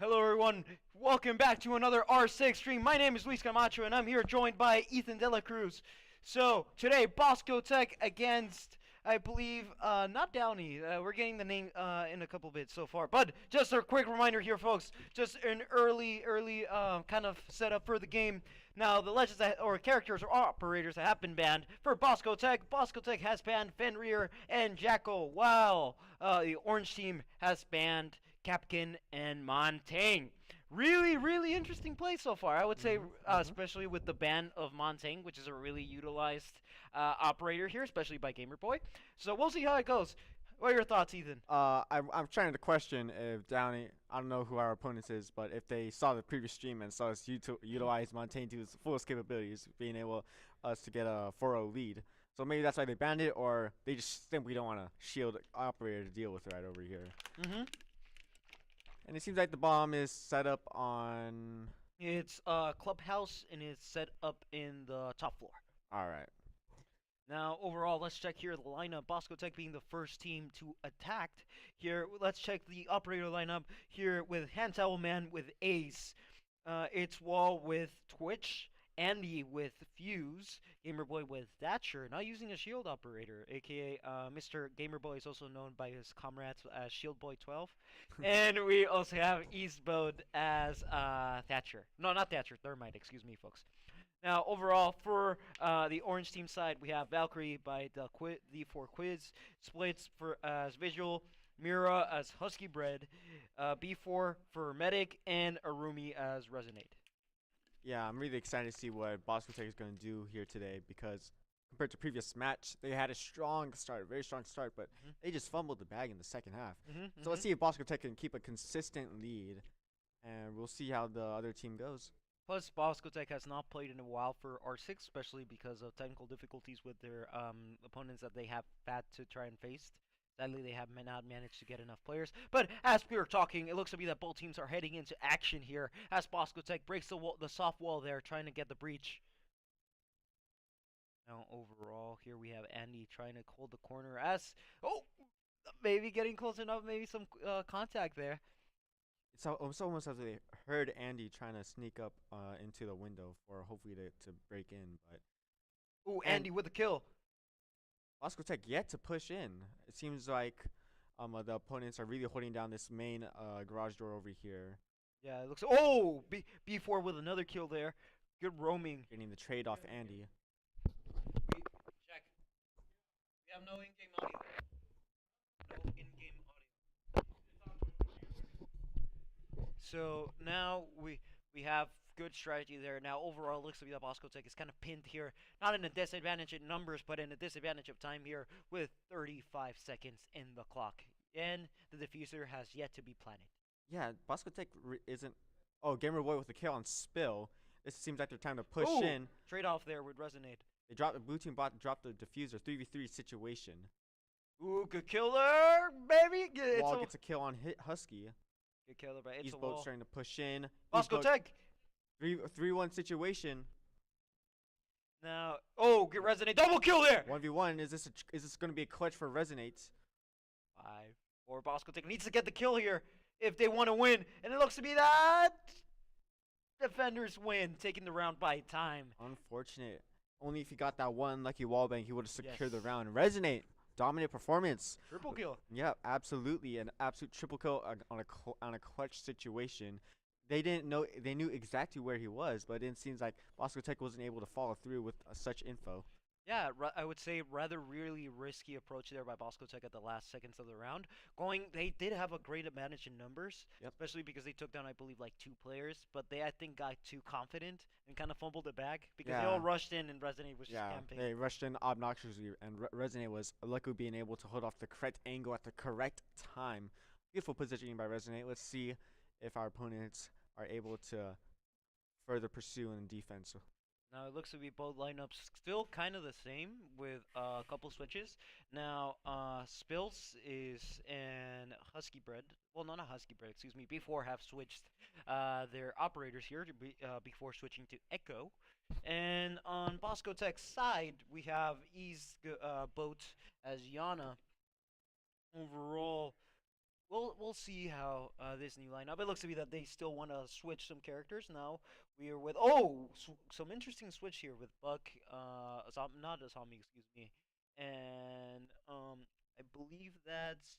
Hello, everyone. Welcome back to another R6 stream. My name is Luis Camacho, and I'm here joined by Ethan Dela Cruz. So, today, Bosco Tech against, I believe, not Downey. We're getting the name in a couple bits so far. But just a quick reminder here, folks. Just an early kind of setup for the game. Now, the legends or characters or operators that have been banned for Bosco Tech has banned Fenrir and Jackal, while the Orange team has banned Capkin and Montaigne. Really interesting play so far. I would say, especially with the ban of Montaigne, which is a really utilized operator here, especially by Gamer Boy. So we'll see how it goes. What are your thoughts, Ethan? I'm trying to question if Downey, I don't know who our opponent is, but if they saw the previous stream and saw us utilize Montaigne to its fullest capabilities, being able us to get a 4-0 lead. So maybe that's why they banned it, or they just simply don't want a shield operator to deal with right over here. And it seems like the bomb is set up on. It's clubhouse and it's set up in the top floor. All right. Now, overall, let's check here the lineup. Bosco Tech being the first team to attack. Here, let's check the operator lineup here with Hand Towel Man with Ace. It's Wall with Twitch. Andy with Fuse. Gamerboy with Thatcher. Not using a shield operator, aka Mr. Gamerboy is also known by his comrades as Shieldboy12. And we also have Eastbode as Thatcher. No, not Thatcher. Thermite, excuse me, folks. Now, overall, for the Orange team side, we have Valkyrie by the4 Quiz, Splits for as Visual, Mira as Husky Bread, B4 for Medic, and Arumi as Resonate. Yeah, I'm really excited to see what Bosco Tech is going to do here today because compared to previous match, they had a strong start, very strong start, but they just fumbled the bag in the second half. So let's see if Bosco Tech can keep a consistent lead, and we'll see how the other team goes. Plus, Bosco Tech has not played in a while for R6, especially because of technical difficulties with their opponents that they have had to try and face. Sadly, they have not managed to get enough players. But as we were talking, it looks to be that both teams are heading into action here as Bosco Tech breaks the soft wall there, trying to get the breach. Now, overall, here we have Andy trying to hold the corner as... Oh! Maybe getting close enough, maybe some contact there. It's almost as if they heard Andy trying to sneak up into the window for hopefully to break in. But ooh, Andy with the kill. Bosco Tech yet to push in. It seems like the opponents are really holding down this main garage door over here. Yeah, it looks... Oh! B4 with another kill there. Good roaming. Getting the trade off Andy. Check. We have no in-game audio. No in-game audio. So now we have good strategy there. Now overall, it looks to be that Bosco Tech is kind of pinned here. Not in a disadvantage in numbers, but in a disadvantage of time here with 35 seconds in the clock. And the diffuser has yet to be planted. Yeah, Bosco Tech isn't... Oh, Gamer Boy with the kill on Spill. This seems like their time to push in. Trade off there would resonate. They dropped the blue team dropped the diffuser 3v3 situation. Ooh, good killer, baby. Wall gets a kill on Husky. Good killer, but it's East a wall. Boat's trying to push in. Bosco Tech. 3-1 situation. Now, oh, good Resonate. Double kill there. 1v1. Is this going to be a clutch for Resonate? 5-4. Bosco Tech needs to get the kill here if they want to win. And it looks to be that defenders win, taking the round by time. Unfortunate. Only if he got that one lucky wallbang, he would have secured the round. Resonate. Dominant performance. Triple kill. Yeah, absolutely. An absolute triple kill on a clutch situation. They didn't know. They knew exactly where he was, but it seems like Bosco Tech wasn't able to follow through with such info. Yeah, I would say rather really risky approach there by Bosco Tech at the last seconds of the round. They did have a great advantage in numbers, especially because they took down, I believe, like 2 players. But they, I think, got too confident and kind of fumbled the bag because they all rushed in and Resonate was just camping. They rushed in obnoxiously, and Resonate was lucky being able to hold off the correct angle at the correct time. Beautiful positioning by Resonate. Let's see if our opponents are able to further pursue in defense. Now it looks to be both lineups still kind of the same with a couple switches. Now Spills is in Husky Bread. Well, not a Husky Bread, excuse me. B4 have switched their operators here to before switching to Echo. And on Bosco Tech's side, we have Boat as Yana. Overall, we'll see how this new lineup. It looks to be that they still want to switch some characters. Now we are with some interesting switch here with Buck, not Asami, excuse me, and I believe that's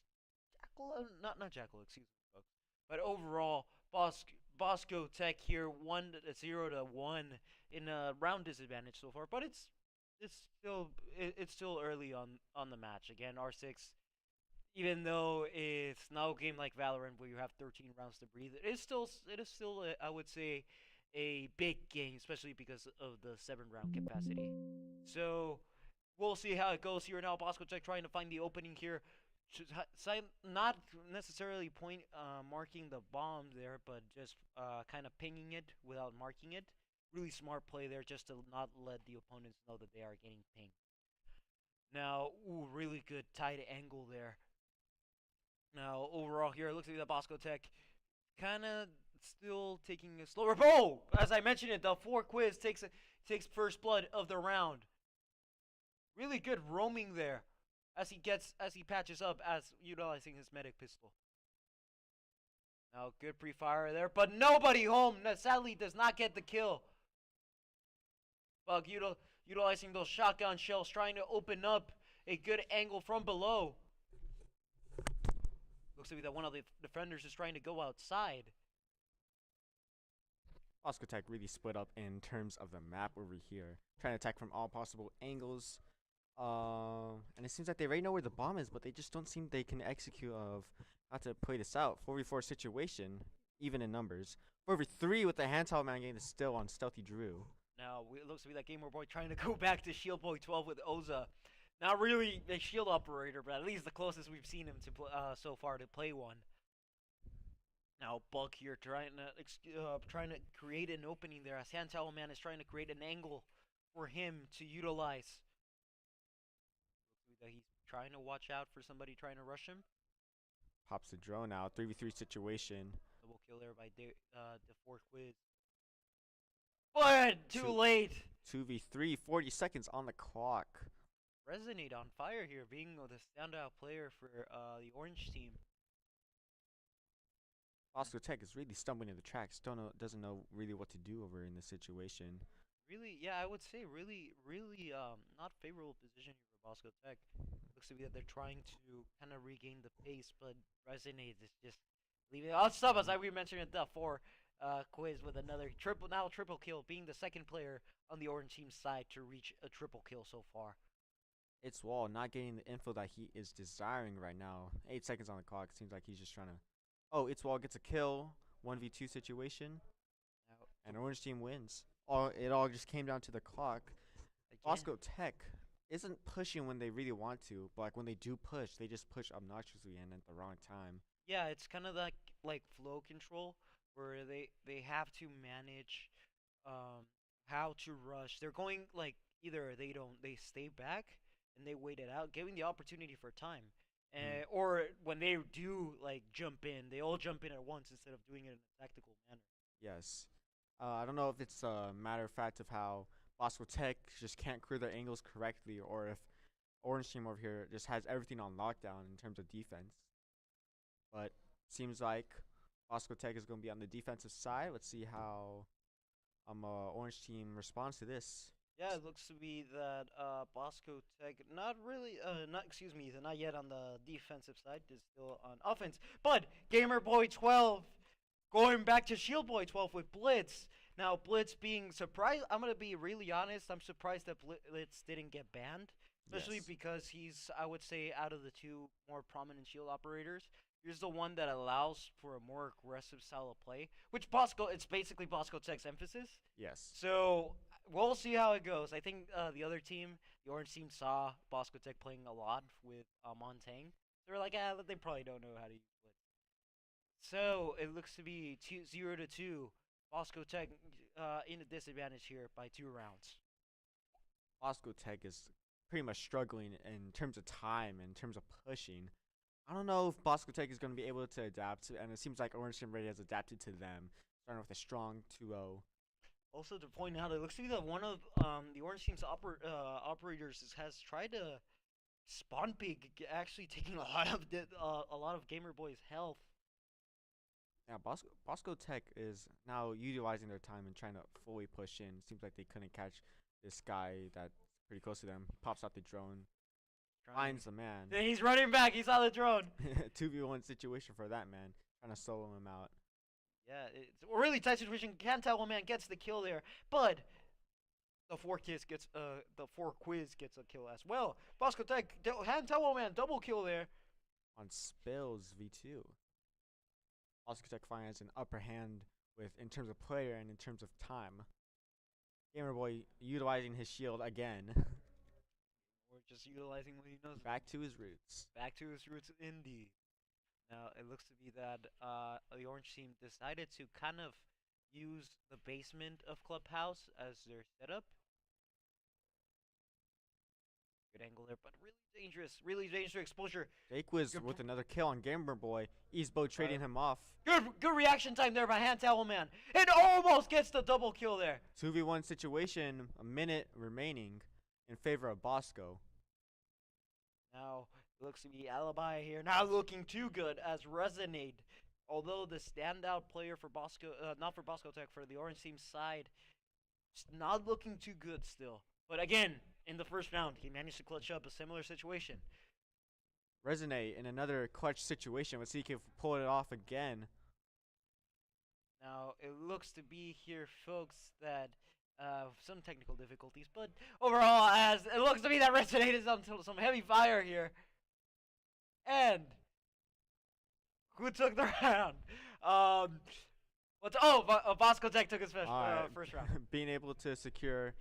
Jackal, not Jackal, excuse me, Buck. But overall, Bosco Tech here 0-1 in a round disadvantage so far. But it's still early on the match. Again, R6, even though it's no game like Valorant where you have 13 rounds to breathe, it is still I would say a big game, especially because of the 7 round capacity. So we'll see how it goes here now. Bosco Tech trying to find the opening here. Not necessarily marking the bomb there, but just kind of pinging it without marking it. Really smart play there, just to not let the opponents know that they are getting pinged. Now, really good tight angle there. Now, overall here, it looks like the Bosco Tech kind of still taking a slower. Oh, as I mentioned it, the 4 quiz takes first blood of the round. Really good roaming there, as he patches up, as utilizing his medic pistol. Now, good pre-fire there, but nobody home. Sadly, does not get the kill. Bug utilizing those shotgun shells, trying to open up a good angle from below. Looks to be that one of the defenders is trying to go outside. Bosco Tech really split up in terms of the map over here, trying to attack from all possible angles. And it seems like they already know where the bomb is, but they just don't seem they can execute of how to play this out. 4v4 situation, even in numbers. 4v3 with the handheld man game is still on Stealthy Drew. Now, it looks to be that Gamer Boy trying to go back to Shield Boy 12 with Oza. Not really a shield operator, but at least the closest we've seen him to so far to play one. Now Buck here trying to create an opening there, as Handheld Man is trying to create an angle for him to utilize. Looks like he's trying to watch out for somebody trying to rush him. Pops the drone out. 3v3 situation. Double kill there by the 4 quiz. But too late. 2v3, 40 seconds on the clock. Resonate on fire here, being the standout player for the orange team. Bosco Tech is really stumbling in the tracks. Doesn't know really what to do over in this situation. Really, yeah, I would say really not favorable position here for Bosco Tech. Looks to be that they're trying to kind of regain the pace, but Resonate is just leaving. Oh, stop us! We mentioned it the 4 quiz with another triple kill, being the second player on the orange team side to reach a triple kill so far. It's Wall not getting the info that he is desiring right now. 8 seconds on the clock. Seems like he's just trying to. Oh, It's Wall gets a kill. 1v2 situation. Now, And orange team wins. It all just came down to the clock. again, Bosco Tech isn't pushing when they really want to, but like when they do push, they just push obnoxiously and at the wrong time. yeah, it's kind of like flow control, where they have to manage how to rush. They're going like either they stay back and they wait it out, giving the opportunity for time. Or when they do like jump in, they all jump in at once instead of doing it in a tactical manner. Yes. I don't know if it's a matter of fact of how Bosco Tech just can't clear their angles correctly, or if Orange Team over here just has everything on lockdown in terms of defense. But seems like Bosco Tech is going to be on the defensive side. Let's see how Orange Team responds to this. Yeah, it looks to be that Bosco Tech not yet on the defensive side, is still on offense. But Gamer Boy 12 going back to Shield Boy 12 with Blitz. Now Blitz being surprised. I'm gonna be really honest. I'm surprised that Blitz didn't get banned, especially Yes. because he's, I would say, out of the two more prominent shield operators, he's the one that allows for a more aggressive style of play, which it's basically Bosco Tech's emphasis. Yes. So we'll see how it goes. I think the other team, the orange team, saw Bosco Tech playing a lot with Montang. They were like, they probably don't know how to use Blitz. So it looks to be 0-2. Bosco Tech in a disadvantage here by 2 rounds. Bosco Tech is pretty much struggling in terms of time, in terms of pushing. I don't know if Bosco Tech is going to be able to adapt, and it seems like Orange Team already has adapted to them, starting with a strong 2-0. Also to point out, it looks to be that one of the orange team's operators has tried to Spawn Pig actually taking a lot of a lot of Gamer Boy's health. Yeah, Bosco Tech is now utilizing their time and trying to fully push in. Seems like they couldn't catch this guy that's pretty close to them. Pops out the drone, finds the man. Then he's running back. He saw the drone. 2v1 situation for that man, trying to solo him out. Yeah, it's a really tight situation. Can't tell what man gets the kill there, but the four quiz gets a kill as well. Bosco Tech, can't tell what man double kill there. On Spills v2. Bosco Tech finds an upper hand in terms of player and in terms of time. Gamer Boy utilizing his shield again. We're just utilizing what he knows. Back to his roots. Back to his roots indeed. Now, it looks to be that the Orange team decided to kind of use the basement of Clubhouse as their setup. Good angle there, but really dangerous exposure. Jaquiz with another kill on Gamer Boy. Eastbow trading him off. Good reaction time there by Hand Towel Man. It almost gets the double kill there. 2v1 situation, a minute remaining in favor of Bosco. Now, it looks to be Alibi here. Not looking too good as Resonate. Although the standout player for Bosco, not for Bosco Tech, for the Orange team side, it's not looking too good still. But again, in the first round, he managed to clutch up a similar situation. Resonate in another clutch situation. Let's see if he can pull it off again. Now, it looks to be here, folks, that some technical difficulties, but overall, as it looks to be that Resonate is on some heavy fire here. And who took the round? Bosco Tech took his first round. Being able to secure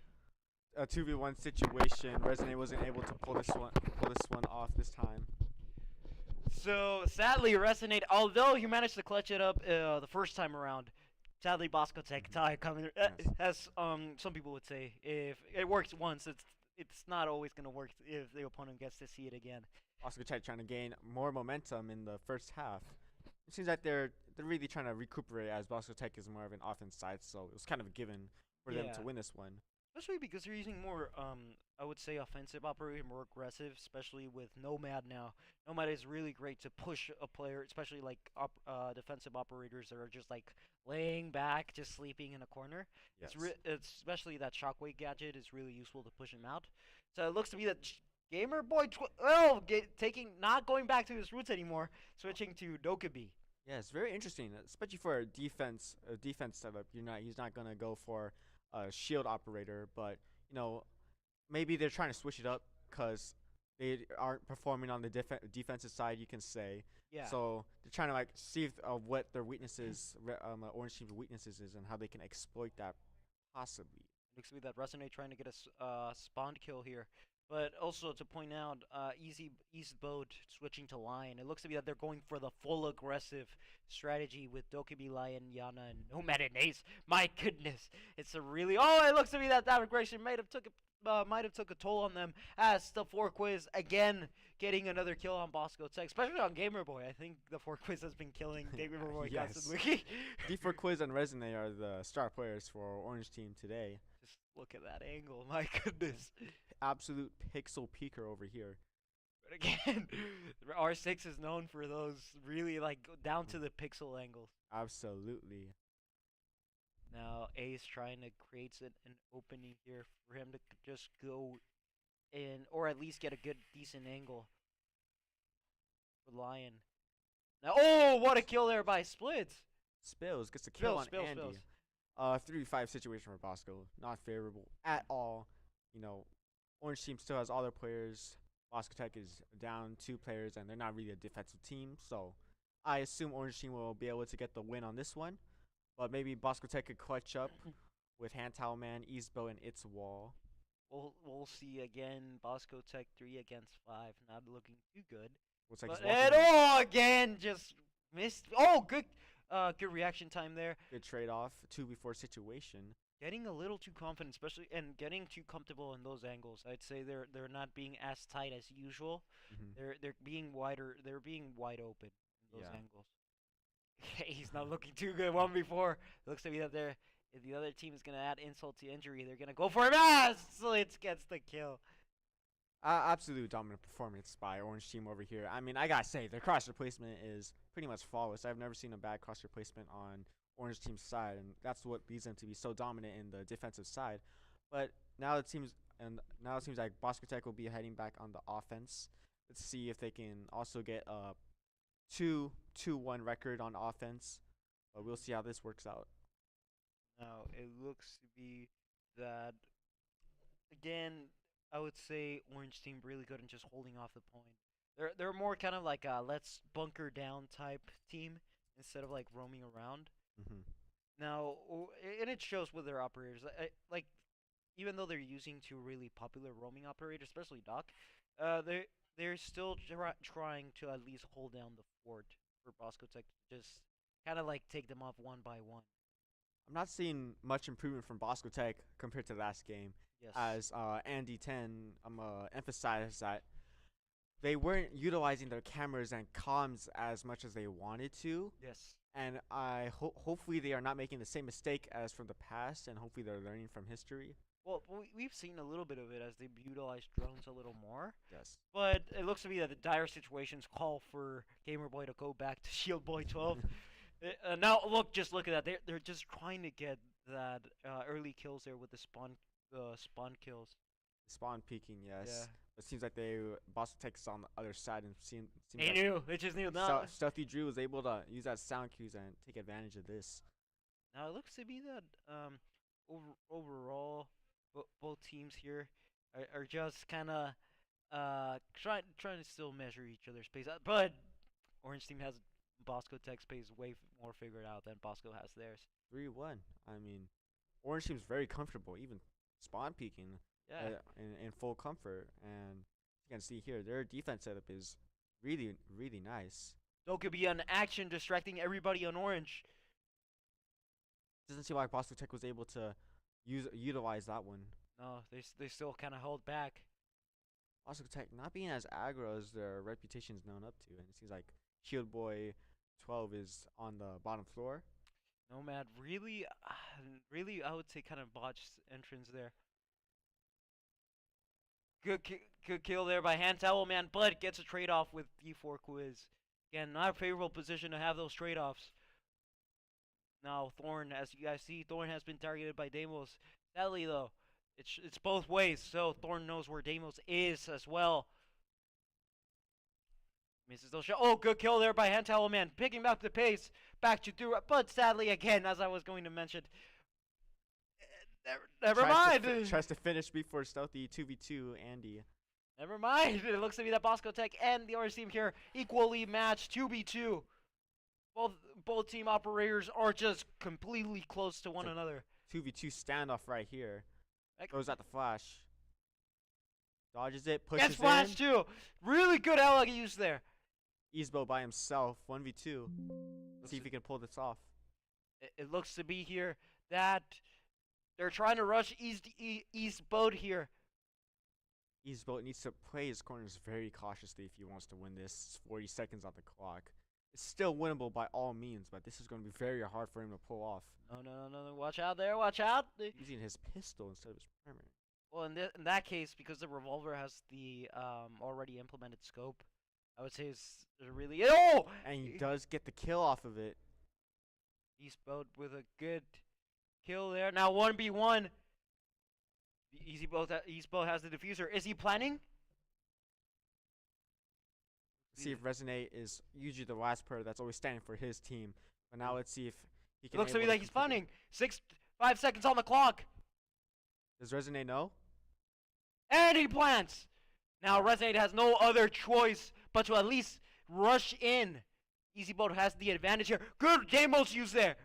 a 2v1 situation, Resonate wasn't able to pull this one off this time. So sadly, Resonate, although he managed to clutch it up the first time around, sadly Bosco Tech tie coming. As some people would say, if it works once, it's not always gonna work if the opponent gets to see it again. Bosco Tech trying to gain more momentum in the first half. It seems like they're really trying to recuperate, as Bosco Tech is more of an offense side, so it was kind of a given for them to win this one. Especially because they're using more, I would say, offensive operator, more aggressive, especially with Nomad now. Nomad is really great to push a player, especially like defensive operators that are just like laying back, just sleeping in a corner. Yes. It's especially that Shockwave gadget is really useful to push him out. So it looks to be that Gamer Boy, not going back to his roots anymore, switching to Dokkaebi. Yeah, it's very interesting, especially for a defense setup. He's not gonna go for a shield operator, but maybe they're trying to switch it up because they aren't performing on the defensive side, you can say. Yeah. So they're trying to see what their weaknesses, Orange Team's weaknesses is, and how they can exploit that possibly. Looks to be that Resonate trying to get a spawn kill here. But also to point out, Eastbow switching to Lion. It looks to be that they're going for the full aggressive strategy with Dokkaebi, Lion, Yana, and Nomad and Ace. My goodness, it's a really it looks to be that aggression might have took a toll on them, as the 4Quiz again getting another kill on Bosco Tech, especially on Gamer Boy. I think the 4Quiz has been killing Gamer Boy constantly. D4Quiz and Resonate are the star players for Orange Team today. Just look at that angle, my goodness. Absolute pixel peeker over here. But again, R6 is known for those really down to the pixel angles. Absolutely. Now Ace trying to create an opening here for him to just go in, or at least get a decent angle for Lion. Now, what a kill there by Splits. Spills gets a kill on Andy. Spills. 3v5 situation for Bosco. Not favorable at all. Orange Team still has all their players. Bosco Tech is down 2 players, and they're not really a defensive team. So I assume Orange Team will be able to get the win on this one. But maybe Bosco Tech could clutch up with Hand Towel Man, Eastbow, and It's Wall. We'll see again. Bosco Tech 3 against 5, not looking too good. Looks like again just missed. Good reaction time there. Good trade-off. 2v4 situation. Getting a little too confident, especially and getting too comfortable in those angles. I'd say they're not being as tight as usual. Mm-hmm. They're being wider. They're being wide open in those angles. He's not looking too good. 1v4. It looks to be that if the other team is gonna add insult to injury, they're gonna go for him. Slits gets the kill. Absolute dominant performance by Orange Team over here. I mean, I gotta say, their cross replacement is pretty much flawless. I've never seen a bad cross replacement on Orange Team's side, and that's what leads them to be so dominant in the defensive side. But now it seems like Bosco Tech will be heading back on the offense. Let's see if they can also get a 2-1 record on offense. But we'll see how this works out. Now it looks to be that again. I would say Orange Team really good in just holding off the point. They're more kind of like a let's bunker down type team instead of like roaming around. Hmm. Now, and it shows with their operators. Like even though they're using two really popular roaming operators, especially Doc, they're still trying to at least hold down the fort for Bosco Tech. Just kind of like take them off one by one. I'm not seeing much improvement from Bosco Tech compared to last game. Yes. As Andy 10 emphasize that they weren't utilizing their cameras and comms as much as they wanted to, Yes. and hopefully they are not making the same mistake as from the past, and hopefully they're learning from history. Well, we've seen a little bit of it as they utilize drones a little more, Yes. but it looks to me that the dire situations call for Gamer Boy to go back to Shield Boy 12. Now just look at that. They're just trying to get that early kills there with the spawn kills. Spawn peeking, yes. Yeah. It seems like Boston Tech's on the other side, and seems They like knew. They just knew. Now, Stealthy Drew was able to use that sound cues and take advantage of this. now it looks to be that overall both teams here are just kind of trying to still measure each other's pace. But Orange Team has Bosco Tech's pace way more figured out than Bosco has theirs. 3-1. I mean, Orange Team's very comfortable, even spawn peeking Yeah. in full comfort. And you can see here, their defense setup is really, really nice. So it could be an action distracting everybody on Orange. Doesn't seem like Boston Tech was able to utilize that one. No, they still kind of held back. Boston Tech not being as aggro as their reputation is known up to, and it seems like Shield Boy 12 is on the bottom floor. Nomad really, really, I would say kind of botched entrance there. Good kill there by Hand Towel Man, but gets a trade off with D4 Quiz. Again, not a favorable position to have those trade offs. Now Thorn, as you guys see, Thorn has been targeted by Deimos. Sadly though, it's both ways, so Thorn knows where Deimos is as well. Misses those shot. Oh, good kill there by Hand Towel Man, picking up the pace back to Dura, but sadly again, as I was going to mention, never mind. Tries to finish before Stealthy 2v2 Andy. Never mind. It looks to be that Bosco Tech and the Orange team here equally matched 2v2. Both team operators are just completely close to one another. 2v2 standoff right here. Goes at the flash. Dodges it, pushes Gets flash in. too. Really good ally use there. Eastbow by himself, 1v2. Let's see if he can pull this off. It looks to be here that they're trying to rush East Boat here. Eastboat needs to play his corners very cautiously if he wants to win this. It's 40 seconds on the clock. It's still winnable by all means, but this is going to be very hard for him to pull off. No. Watch out there. Watch out. Using his pistol instead of his primary. Well, in that case, because the revolver has the already implemented scope, I would say it's really... Oh! And he does get the kill off of it. East Boat with a good kill there. Now 1v1. East Boat has the diffuser. Is he planning? See if Resonate is usually the last player that's always standing for his team. But now let's see if he can... Looks to me like he's planning. 5 seconds on the clock. Does Resonate know? And he plants. Now Resonate has no other choice but to at least rush in. Easy Boat has the advantage here. Good Deimos use there.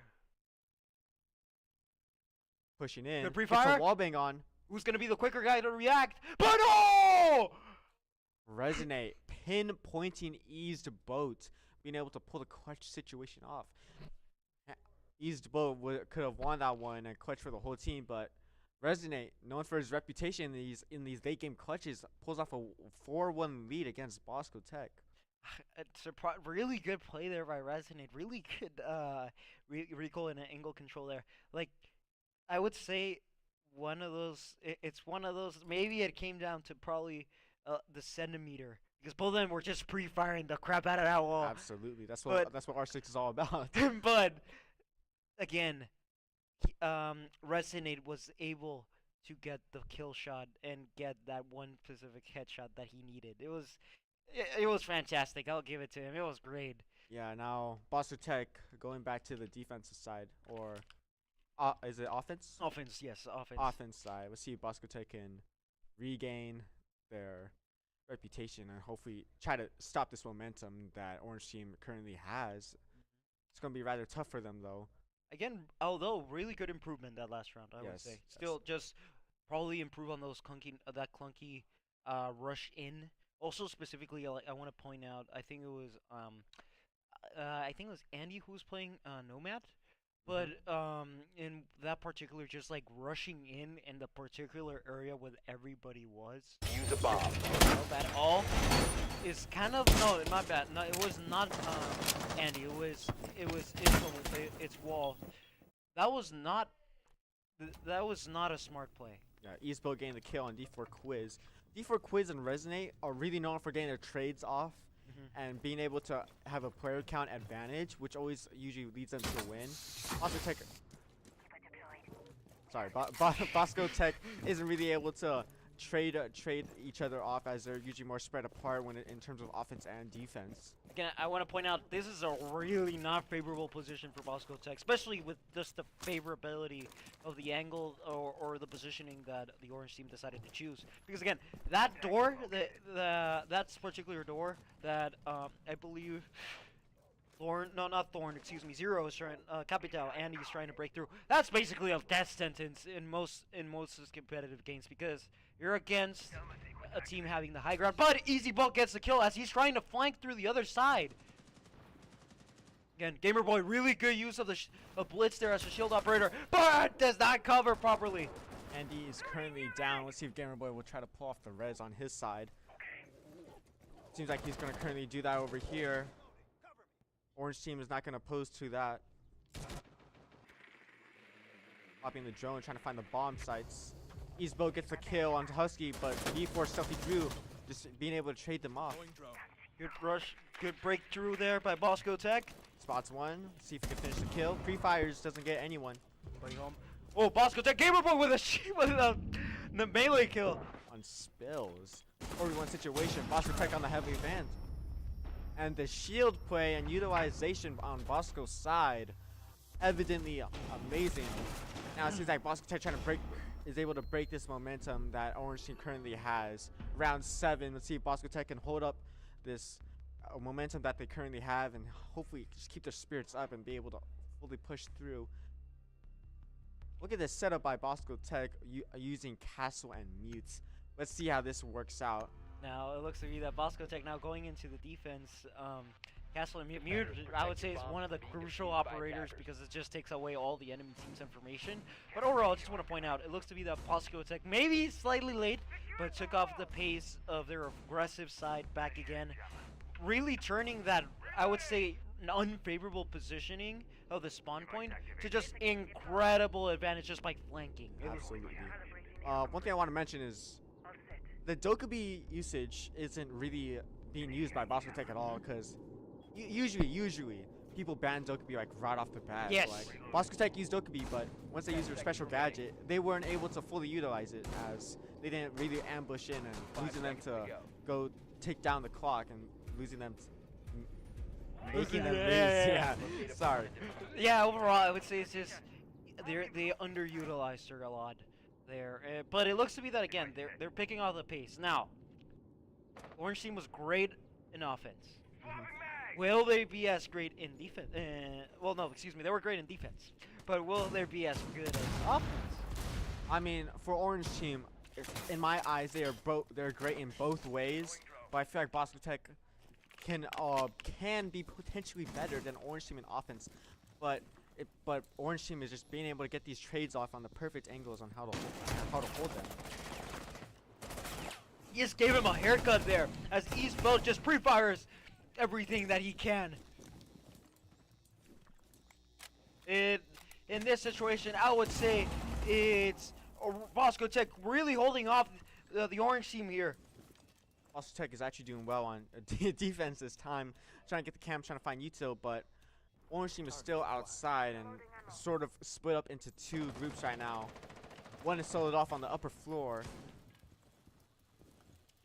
Pushing in. Good pre-fire. Wallbang on. Who's going to be the quicker guy to react? But no! Resonate pinpointing Eased Boat, being able to pull the clutch situation off. Eased Boat could have won that one and clutch for the whole team, but Resonate, known for his reputation in these late game clutches, pulls off a 4-1 lead against Bosco Tech. It's a really good play there by Resonate. Really good recoil and angle control there. Like, I would say one of those. It's one of those. Maybe it came down to probably the centimeter, because both of them were just pre-firing the crap out of that wall. Absolutely. But- That's what R6 is all about. But again, Resonate was able to get the kill shot and get that one specific headshot that he needed. It was fantastic. I'll give it to him. It was great. Yeah, now Bosco Tech going back to the defensive side, or is it offense? Offense, yes, offense. Offense side. Let's see if Bosco Tech can regain their reputation and hopefully try to stop this momentum that Orange Team currently has. It's going to be rather tough for them, though. Again, although really good improvement that last round, I would Yes, say. yes. Still, just probably improve on those clunky rush in. Also, specifically, I want to point out, I think it was Andy who was playing Nomad, but in that particular, just like rushing in the particular area where everybody was. Use a bomb. At all is kind of no, my bad. No, it was not Andy. It was it's Wall. That was not a smart play. Yeah, Eastbow getting the kill on D4 Quiz. D4 Quiz and Resonate are really known for getting their trades off and being able to have a player count advantage, which always usually leads them to a win. Bosco Tech, sorry, Bosco Tech isn't really able to trade each other off, as they're usually more spread apart in terms of offense and defense. Again, I want to point out this is a really not favorable position for Bosco Tech, especially with just the favorability of the angle or the positioning that the Orange team decided to choose. Because again, that door, that particular door that I believe not Thorn, excuse me, Zero is trying, Capital, Andy's trying to break through. That's basically a death sentence in most competitive games, because you're against a team having the high ground. But Easy Bolt gets the kill as he's trying to flank through the other side. Again, Gamer Boy, really good use of the Blitz there as a shield operator, but does not cover properly. Andy is currently down. Let's see if Gamer Boy will try to pull off the res on his side. Seems like he's going to currently do that over here. Orange team is not going to pose to that. Popping the drone, trying to find the bomb sites. Eastbow gets the kill onto Husky, but D4 Stealthy Drew just being able to trade them off. Good rush, good breakthrough there by Bosco Tech. Spots one, see if he can finish the kill. Pre-fires doesn't get anyone. Going home. Oh, Bosco Tech, Gamer Boy with the melee kill. On spills. 4v1 situation, Bosco Tech on the heavy advance. And the shield play and utilization on Bosco's side, evidently amazing. Now it seems like Bosco Tech is able to break this momentum that Orange team currently has. Round 7, let's see if Bosco Tech can hold up this momentum that they currently have and hopefully just keep their spirits up and be able to fully push through. Look at this setup by Bosco Tech using Castle and Mutes. Let's see how this works out. Now it looks to me that Bosco Tech now going into the defense. Castle and Mute, I would say, is one of the crucial operators because it just takes away all the enemy team's information. But overall, I just want to point out, it looks to be that Bosco Tech maybe slightly late, but took off the pace of their aggressive side back again, really turning that, I would say, an unfavorable positioning of the spawn point to just incredible advantage just by flanking. Absolutely. One thing I want to mention is the Dokkaebi usage isn't really being used by Bosco Tech at all, because usually people ban Dokkaebi like right off the bat. Yes. Like, Bosco Tech used Dokkaebi, but once they used their special gadget, they weren't able to fully utilize it, as they didn't really ambush in and losing them to go take down the clock and losing them, making them lose. Yeah. Sorry. Yeah, overall, I would say it's just they underutilized her a lot there. But it looks to be that again they're picking off the pace. Now, Orange team was great in offense. Will they be as great in defense? Well, no, excuse me, they were great in defense. But will they be as good as offense? I mean, for Orange team, in my eyes, they're great in both ways. But I feel like Bosco Tech can be potentially better than Orange team in offense. But Orange team is just being able to get these trades off on the perfect angles on how to hold them. He just gave him a haircut there as Eastbow just pre-fires everything that he can. In this situation, I would say it's Bosco Tech really holding off the Orange team here. Bosco Tech is actually doing well on defense this time, trying to get the cam, trying to find Yuto, but Orange Team is still outside and sort of split up into two groups right now. One is soloed off on the upper floor.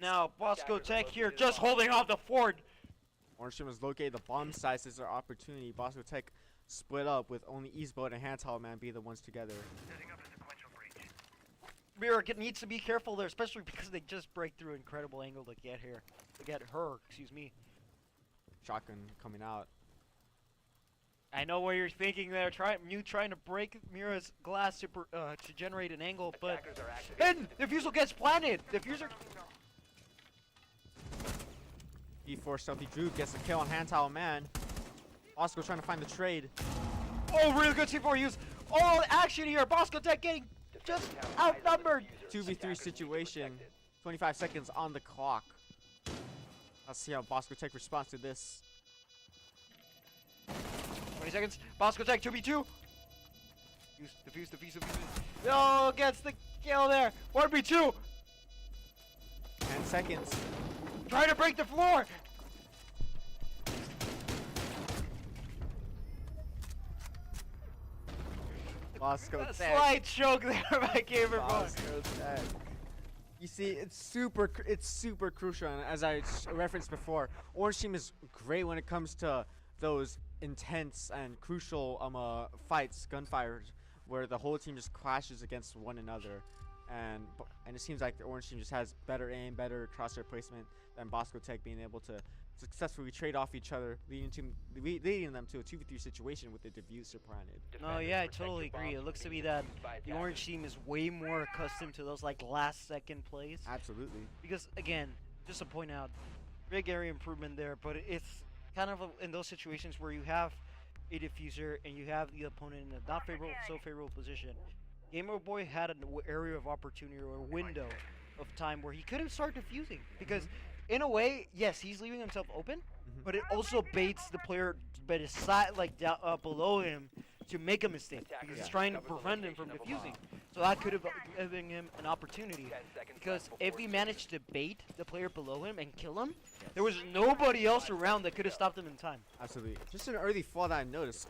Now, Bosco Tech here just holding off the fort. Orange Team has located the bomb sites as their opportunity. Bosco Tech split up with only Eastboat and Handheld Man be the ones together. Mirror needs to be careful there, especially because they just break through incredible angle to get here. To get her, excuse me. Shotgun coming out. I know what you're thinking there. Trying to break Mira's glass to generate an angle, but and Diffusal gets planted. Diffuser. E4 Stealthy Drew gets the kill on Handheld Man. Bosco trying to find the trade. Oh, really good C4 use. All action here. Bosco Tech getting just outnumbered. 2v3 situation. 25 seconds on the clock. Let's see how Bosco Tech responds to this. 20 seconds. Bosco Tech 2v2. Defuse. Oh, gets the kill there. 1v2. 10 seconds. Trying to break the floor. Bosco A Tech. slight choke there by Gamer Boy. Bosco Tech. You see, it's super crucial, and as I referenced before, Orange Team is great when it comes to those intense and crucial fights, gunfires, where the whole team just clashes against one another, and it seems like the Orange Team just has better aim, better crosshair placement than Bosco Tech, being able to successfully trade off each other, leading them to a 2v3 situation with the diffuser planted. No, yeah, I totally agree. It looks to be that the Orange Team is way more accustomed to those like last second plays. Absolutely. Because again, just to point out, big area improvement there, but it's kind of in those situations where you have a diffuser and you have the opponent in a not favorable, so favorable position. Gamer Boy had an area of opportunity or a window of time where he couldn't start diffusing because, in a way, yes, he's leaving himself open, but it also baits the player but his side like down, below him to make a mistake because he's trying to prevent him from diffusing. So that could have given him an opportunity. Because if he managed to bait the player below him and kill him, there was nobody else around that could have stopped him in time. Absolutely. Just an early flaw that I noticed.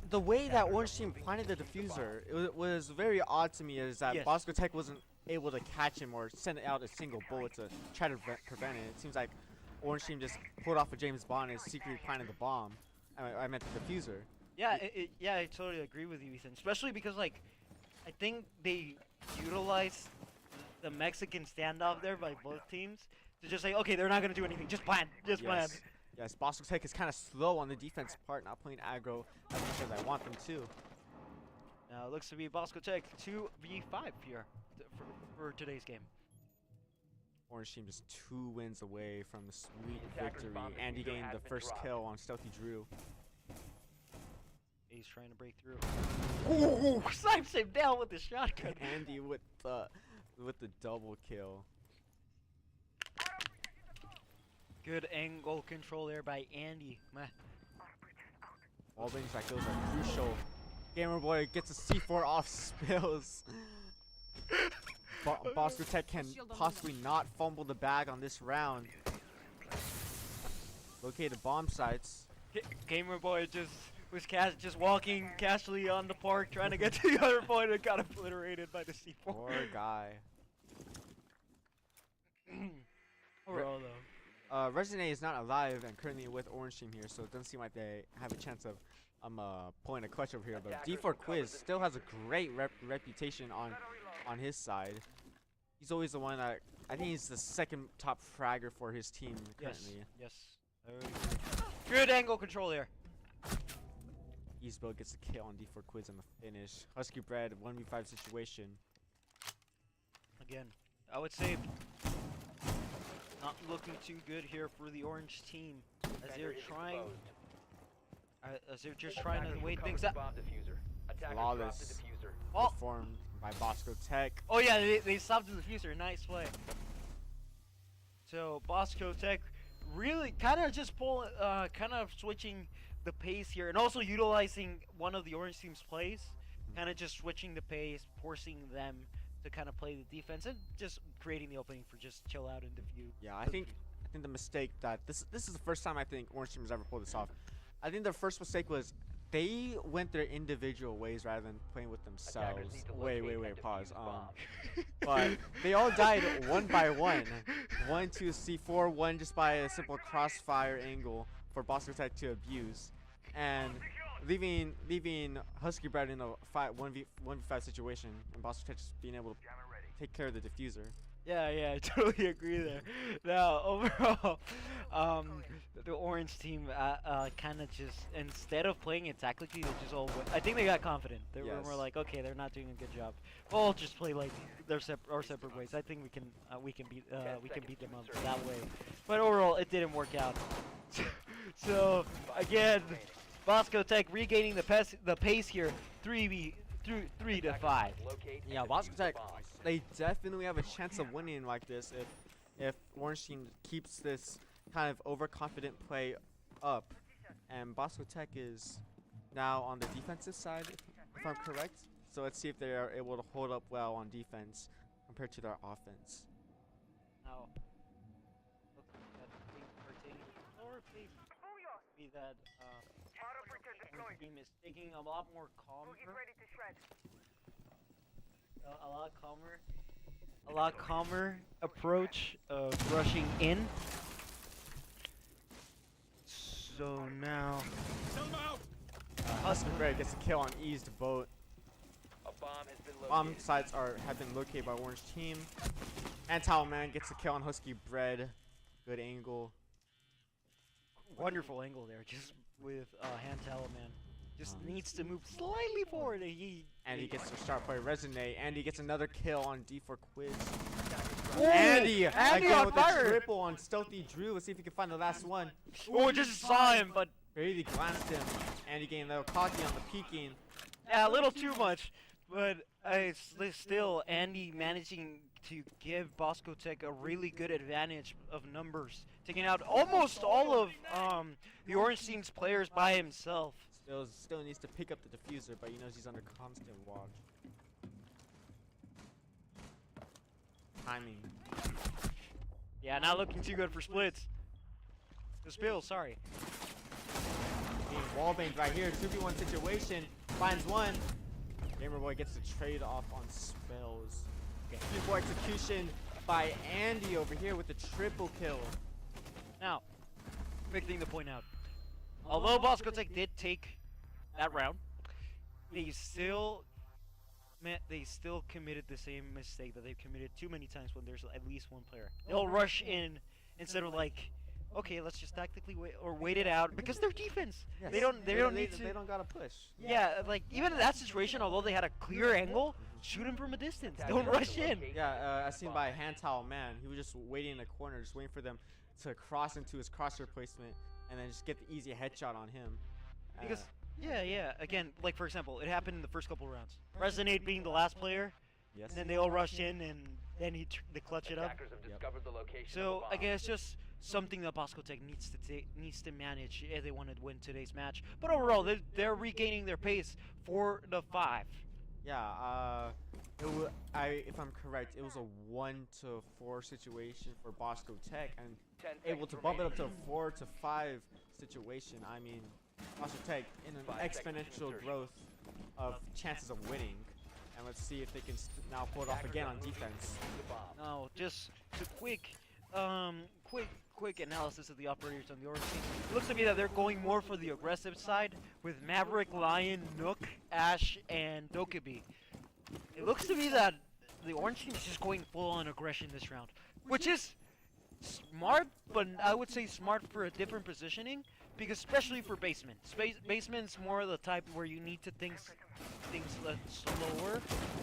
The way that Orange Team planted the diffuser, it was very odd to me, is that Yes. Bosco Tech wasn't able to catch him or send out a single bullet to try to prevent it. It seems like Orange Team just pulled off a James Bond and secretly planted the bomb. I meant the diffuser. Yeah, yeah, I totally agree with you, Ethan. Especially because, like, I think they utilized the Mexican standoff there by both teams to just say, okay, they're not gonna do anything, just plan, just plan. Yes, Bosco Tech is kind of slow on the defense part, not playing aggro as much as I want them to. Now it looks to be Bosco Tech 2v5 here for today's game. Orange Team just 2 wins away from the sweet victory. Andy getting the first kill on Stealthy Drew. He's trying to break through. Ooh, snipes him down with the shotgun. Andy with the double kill. Good angle control there by Andy. Meh. All things like those are crucial. Gamer Boy gets a C4 off spills. Bosco Tech can possibly not fumble the bag on this round. Located bomb sites. Gamer Boy was just walking casually on the park trying to get to the other point and got obliterated by the C4. Poor guy. Overall though. Resident is not alive and currently with Orange Team here, so it doesn't seem like they have a chance of pulling a clutch over here. But D4 Quiz still has a great reputation on his side. He's always the one that I think he's the second top fragger for his team currently. Yes. Good angle control there. Eastboat gets a kill on D4 Quiz on the finish. Husky Bread 1v5 situation. Again, I would say not looking too good here for the Orange team as they're just trying to wait things out. Flawless performed by Bosco Tech. Oh yeah, they stopped the diffuser. Nice play. So Bosco Tech really kind of just kind of switching the pace here, and also utilizing one of the Orange team's plays, kind of just switching the pace, forcing them to kind of play the defense and just creating the opening for just chill out and defuse. Yeah, I think the mistake that this is the first time I think Orange Team has ever pulled this off. I think their first mistake was they went their individual ways rather than playing with themselves. Wait, pause. But they all died one by one. One to C4, one just by a simple crossfire angle for Bosco Tech to abuse, and leaving Husky Bread in a 1v5 situation, and Bosco Tech just being able to take care of the diffuser. Yeah, I totally agree there. Now, overall, the orange team kind of just, instead of playing it tactically, they just all I think they got confident. They were more like, okay, they're not doing a good job. We'll just play like our separate ways. I think we can beat them up that way. But overall, it didn't work out. So again, Bosco Tech regaining the pace here, 3 to 5. Yeah, Bosco Tech, they definitely have a chance of winning like this if Orange Team keeps this kind of overconfident play up. And Bosco Tech is now on the defensive side, if I'm correct. So let's see if they are able to hold up well on defense compared to their offense. Now, looks like that thing pertaining or maybe be that Orange team is taking a lot more calmer. A lot calmer approach of rushing in. So now, Husky Bread gets a kill on Eased Boat. Bomb sites have been located by Orange Team. And Man gets a kill on Husky Bread. Good angle. wonderful angle there, just with Hand Man. Just needs to move slightly forward, and he gets a sharp play resonate, and he gets another kill on D4 Quiz. Ooh, Andy again on with fire. a triple on Stealthy Drew. Let's see if he can find the last one. Oh, just saw him, but Barely glanced him. Andy getting a little cocky on the peeking. yeah, a little too much. But still, Andy managing to give Bosco Tech a really good advantage of numbers, taking out almost all of the Orange Team's players by himself. Still needs to pick up the diffuser, but he knows he's under constant watch. Timing. Yeah, not looking too good for splits. The spill, sorry. Being wallbanged right here. 2v1 situation. Finds one. Gamerboy gets the trade off on spells. Beautiful execution by Andy over here with the triple kill. Now, big thing to point out. Although Bosco Tech did take that round, they still committed the same mistake that they've committed too many times when there's at least one player. They'll rush in instead of like, okay, let's just tactically wait it out, because their defense. Yes. They don't gotta push. Yeah, like even in that situation, although they had a clear angle, shoot him from a distance. Don't rush in. Yeah, as seen by Hand Man, he was just waiting in the corner, just waiting for them to cross into his crosshair placement, and then just get the easy headshot on him. Because yeah. Again, like for example, it happened in the first couple rounds. Resonate being the last player, yes. and then they all rushed in, and then they clutch it up. So I guess just something that Bosco Tech needs to manage if they want to win today's match. But overall, they're regaining their pace 4 to 5. Yeah, if I'm correct, it was a 1-4 situation for Bosco Tech, and able to bump it up to a 4 to 5 situation. I mean, Bosco Tech in an exponential growth of chances of winning, and let's see if they can now pull it off again on defense. Now, just a quick analysis of the operators on the Orange team. It looks to me that they're going more for the aggressive side with Maverick, Lion, Nook, Ash, and Dokkaebi. It looks to me that the Orange team is just going full on aggression this round, which is smart, but I would say smart for a different positioning, because especially for basement. Basement's more of the type where you need to think slower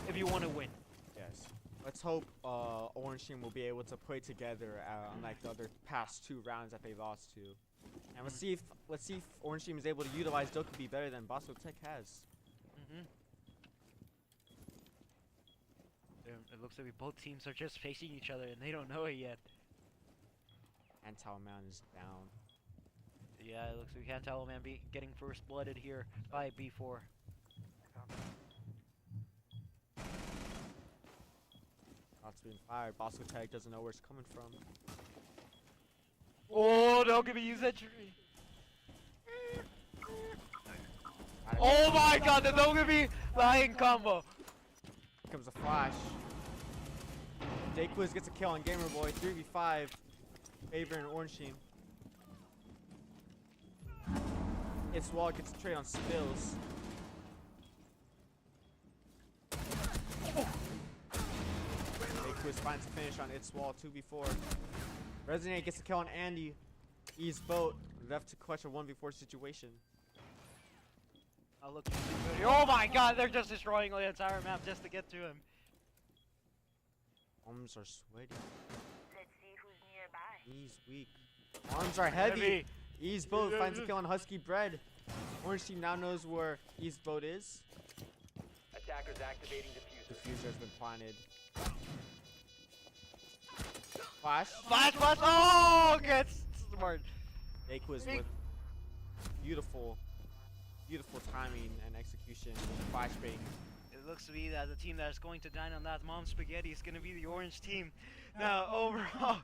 if you want to win. Yes. Let's hope Orange Team will be able to play together unlike the other past 2 rounds that they lost to. And let's see if Orange Team is able to utilize Dokkaebi better than Bosco Tech has. It looks like both teams are just facing each other and they don't know it yet. And Man is down. Yeah, it looks like Man getting first blooded here by B4. Shots being fired. Bosco Tech doesn't know where it's coming from. Oh, don't give me use that tree. Oh my god, the don't give me lying combo. Here comes a flash. Dayquiz gets a kill on Gamer Boy. 3v5. Favor and Orange Team. It's Wall gets a trade on Spills. Dayquiz finds a finish on It's Wall. 2v4. Resonate gets a kill on Andy. East Boat left to clutch a 1v4 situation. Oh, look. Oh my god, they're just destroying the entire map just to get to him. Arms are sweaty. Let's see who's nearby. He's weak. Arms are heavy. East Boat finds a kill on Husky Bread. Orange Team now knows where East Boat is. Attackers activating diffuser. Diffuser has been planted. Flash. Flash, flash. Oh, gets smart. Dayquiz with beautiful timing and execution. Flashbang. It looks to me that the team that is going to dine on that mom spaghetti is going to be the orange team. Now, overall,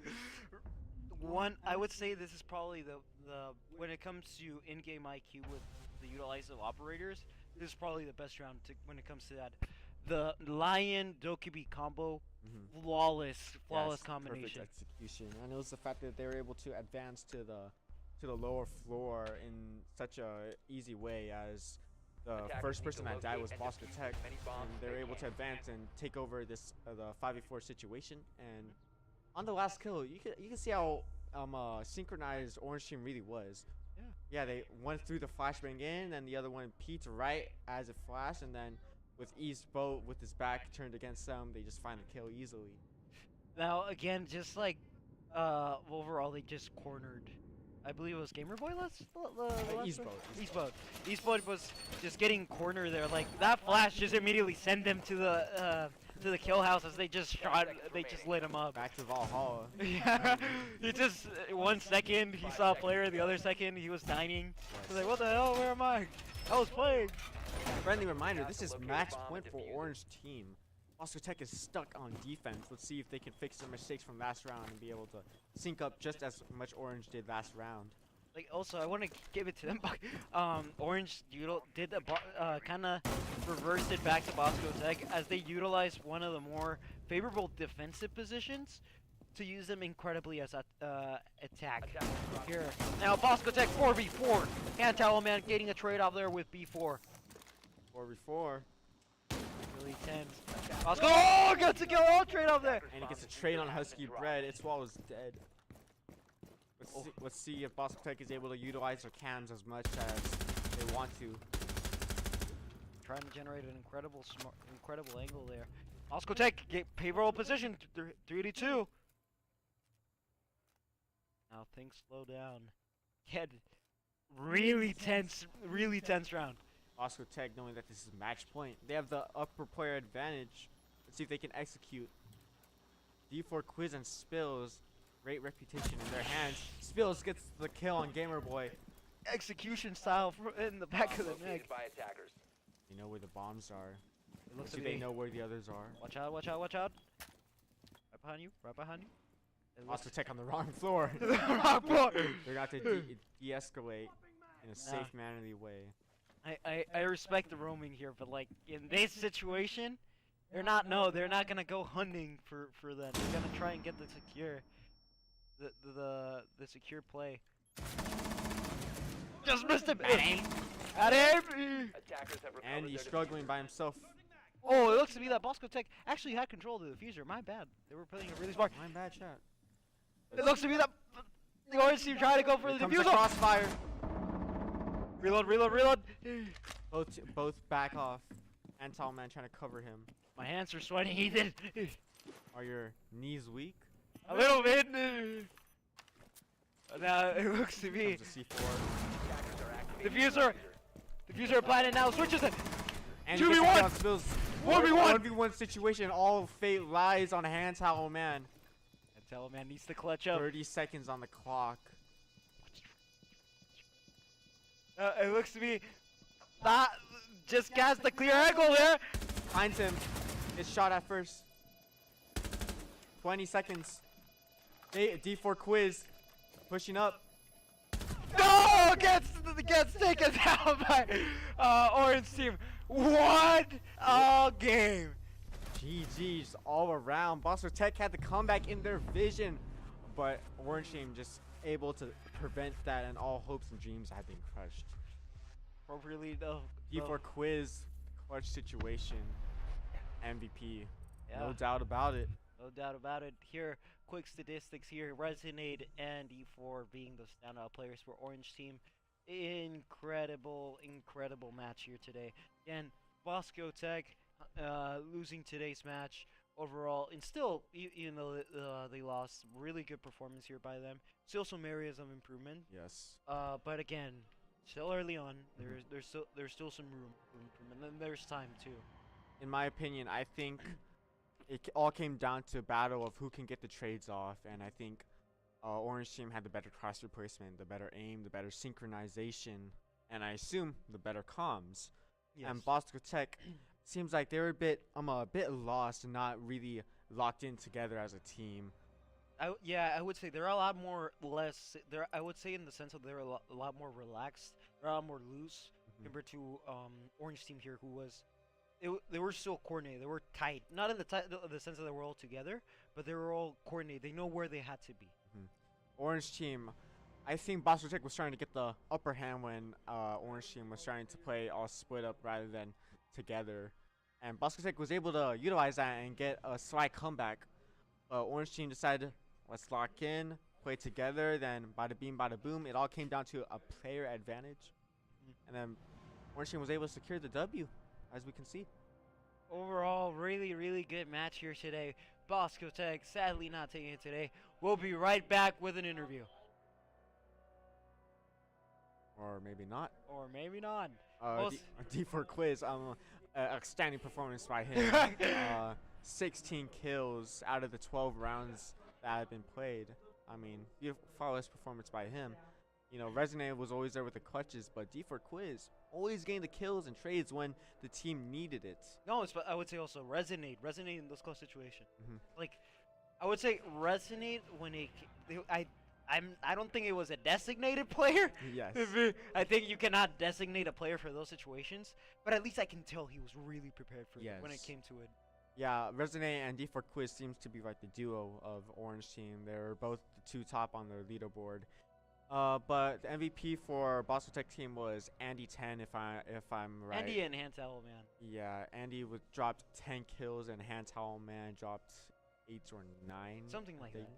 I would say this is probably the when it comes to in-game IQ with the utilize of operators, this is probably the best round when it comes to that. The Lion Dokkaebi combo, flawless Yes, combination. Perfect execution. And it was the fact that they were able to advance to the lower floor in such a easy way, as the first person that died was Bosco Tech, and they were able to advance and take over this the 5v4 situation. And on the last kill, you can see how synchronized Orange Team really was. Yeah, they went through the flashbang in, and the other one peeked right as it flashed, and then with East Boat with his back turned against them, they just find the kill easily. Now, again, just like overall, they just cornered. I believe it was Gamer Boy East Boat. East Boat was just getting cornered there. Like that flash just immediately sent them to the kill house as they just shot. They just lit him up. Back to Valhalla. Yeah, he just 1 second he saw a player, the other second he was dining. He's like, what the hell? Where am I? I was playing. Friendly reminder: this is match point for Orange Team. Bosco Tech is stuck on defense. Let's see if they can fix their mistakes from last round and be able to sync up just as much Orange did last round. Like also, I want to give it to them. Orange did kind of reversed it back to Bosco Tech as they utilized one of the more favorable defensive positions to use them incredibly as attack. Here now, Bosco Tech 4v4. Hand towel man getting a trade off there with B4. 4v4. Really tense. Bosco, oh, gets a kill! Oh, trade off there. And he gets a trade on Husky Bread. Its Wall is dead. Let's see if Bosco Tech is able to utilize their cams as much as they want to. Trying to generate an incredible angle there. Bosco Tech get favorable position. 3-2. Now things slow down. Yeah, really tense round. Bosco Tech, knowing that this is match point, they have the upper player advantage. Let's see if they can execute. D4 Quiz and Spills, great reputation in their hands. Spills gets the kill on Gamer Boy. Execution style in the back of the neck. By attackers. They know where the bombs are. It looks Do to they be. know where the others are? Watch out! Watch out! Watch out! Right behind you! Right behind you! It Bosco Tech on the wrong floor. wrong floor. They're going to de-escalate in a safe, mannerly way. I respect the roaming here, but like in this situation, they're not gonna go hunting for them. They're gonna try and get the secure play. Just missed him. At him. Attackers have recovered And he's their struggling by himself. Oh, it looks to me that Bosco Tech actually had control of the diffuser. My bad. They were playing it really smart. My bad shot. It looks to me that the orange team trying to go for Here the comes the diffuser. crossfire. Reload. Both back off. Antal man trying to cover him. My hands are sweating, Ethan. Are your knees weak? A little bit. Now it looks to me. Comes a C4. attackers are activating Diffuser planted now. Switches it. And 2v1. 1v1. 1v1 situation. All of fate lies on Hand Towel Man. And tell man needs to clutch up. 30 seconds on the clock. It looks to me that just cast the clear angle there. Finds him. Gets shot at first. 20 seconds. D4 quiz pushing up. No, gets taken down by Orange team. What a game! GG's all around. Bosco Tech had the comeback in their vision, but Orange team just able to prevent that, and all hopes and dreams had been crushed. Appropriately though. D4 quiz, clutch situation, MVP. Yeah. No doubt about it. No doubt about it. Here, quick statistics here. Resonate and E4 being the standout players for Orange team. Incredible match here today. Again, Bosco Tech losing today's match overall, and still, even though they lost, really good performance here by them. Still some areas of improvement. Yes. But again, still early on. There's still some room for improvement, and there's time too. In my opinion, I think it all came down to a battle of who can get the trades off, and I think Orange team had the better cross replacement, the better aim, the better synchronization, and I assume the better comms. Yes. And Bosco Tech seems like they were a bit lost and not really locked in together as a team. I would say they're a lot more less. I would say in the sense of they're a lot more relaxed. They're a lot more loose compared to Orange team here, who was. They were still coordinated. They were tight. Not in the sense that they were all together, but they were all coordinated. They know where they had to be. Orange team, I think Bosco Tech was trying to get the upper hand when Orange team was trying to play all split up rather than together. And Bosco Tech was able to utilize that and get a slight comeback. Orange team decided, let's lock in, play together, then bada beam, bada boom. It all came down to a player advantage. And then Orange team was able to secure the W, as we can see. Overall, really good match here today. Bosco Tech sadly not taking it today. We'll be right back with an interview. Or maybe not. Or maybe not. D4 quiz, outstanding performance by him. 16 kills out of the 12 rounds that have been played. I mean, beautiful, flawless performance by him. You know, Resonate was always there with the clutches, but D4 quiz always gained the kills and trades when the team needed it. No, I would say also Resonate in those close situations. Like, I would say Resonate when I don't think it was a designated player. Yes. I think you cannot designate a player for those situations, but at least I can tell he was really prepared for it when it came to it. Yeah, Resonate and D4 quiz seems to be like the duo of Orange team. They're both the two top on their leaderboard. But the MVP for Bosco Tech team was Andy 10, if I'm right. Andy and Hand Towel Man. Yeah, Andy dropped 10 kills and Hand Towel Man dropped 8 or 9. Something like that.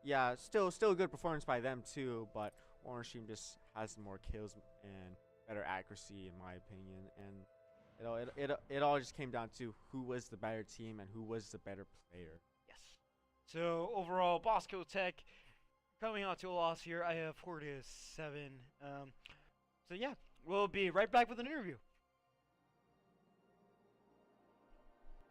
Yeah, still a good performance by them too, but Orange team just has more kills and better accuracy in my opinion, and it all just came down to who was the better team and who was the better player. Yes. So overall, Bosco Tech coming out to a loss here. I have 4-7. So yeah, we'll be right back with an interview.